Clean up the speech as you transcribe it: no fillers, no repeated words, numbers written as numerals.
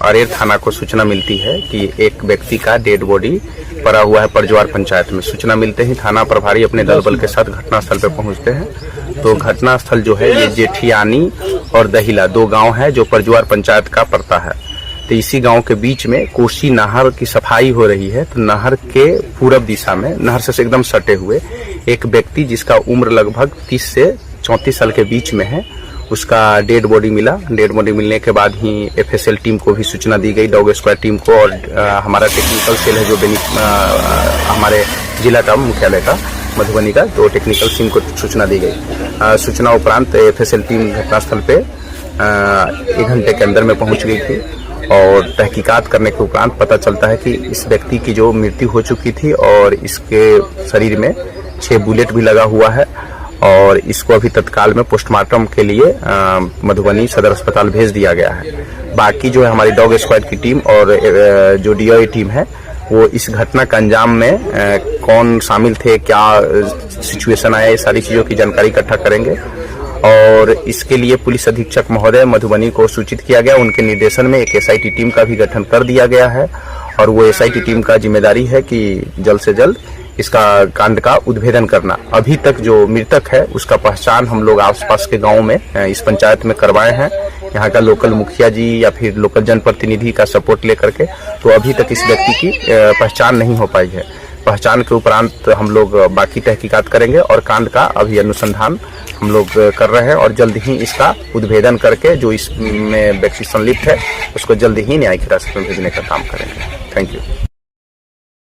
अरेर थाना को सूचना मिलती है कि एक व्यक्ति का डेड बॉडी पड़ा हुआ है परजवार पंचायत में। सूचना मिलते ही थाना प्रभारी अपने दल बल के साथ घटनास्थल पर पहुंचते हैं। तो घटनास्थल जो है ये जेठियानी और दहिला दो गांव है जो परजवार पंचायत का पड़ता है। तो इसी गांव के बीच में कोसी नहर की सफाई हो रही है। तो नहर के पूरब दिशा में नहर से एकदम सटे हुए एक व्यक्ति जिसका उम्र लगभग 30 से 34 साल के बीच में है, उसका डेड बॉडी मिला। डेड बॉडी मिलने के बाद ही एफएसएल टीम को भी सूचना दी गई, डॉग स्क्वाड टीम को, और हमारा टेक्निकल सेल है जो हमारे जिला का मुख्यालय का मधुबनी का, तो टेक्निकल टीम को सूचना दी गई। सूचना उपरांत एफएसएल टीम घटनास्थल पे 1 घंटे के अंदर में पहुंच गई थी और तहकीकात करने के उपरांत पता चलता है कि इस व्यक्ति की जो मृत्यु हो चुकी थी और इसके शरीर में 6 बुलेट भी लगा हुआ है और इसको अभी तत्काल में पोस्टमार्टम के लिए मधुबनी सदर अस्पताल भेज दिया गया है। बाकी जो है हमारी डॉग स्क्वाड की टीम और जो डीओए टीम है वो इस घटना के अंजाम में कौन शामिल थे, क्या सिचुएशन आया, ये सारी चीज़ों की जानकारी इकट्ठा करेंगे। और इसके लिए पुलिस अधीक्षक महोदय मधुबनी को सूचित किया गया। उनके निर्देशन में एक एसआईटी टीम का भी गठन कर दिया गया है और वो एसआईटी टीम का जिम्मेदारी है कि जल्द से जल्द इसका कांड का उद्भेदन करना। अभी तक जो मृतक है उसका पहचान हम लोग आसपास के गांव में इस पंचायत में करवाए हैं, यहाँ का लोकल मुखिया जी या फिर लोकल जनप्रतिनिधि का सपोर्ट लेकर के। तो अभी तक इस व्यक्ति की पहचान नहीं हो पाई है। पहचान के उपरांत हम लोग बाकी तहकीकात करेंगे और कांड का अभी अनुसंधान हम लोग कर रहे हैं और जल्द ही इसका उद्भेदन करके जो इसमें व्यक्ति संलिप्त है उसको जल्द ही न्यायिक हिरासत में भेजने का काम करेंगे। Thank you.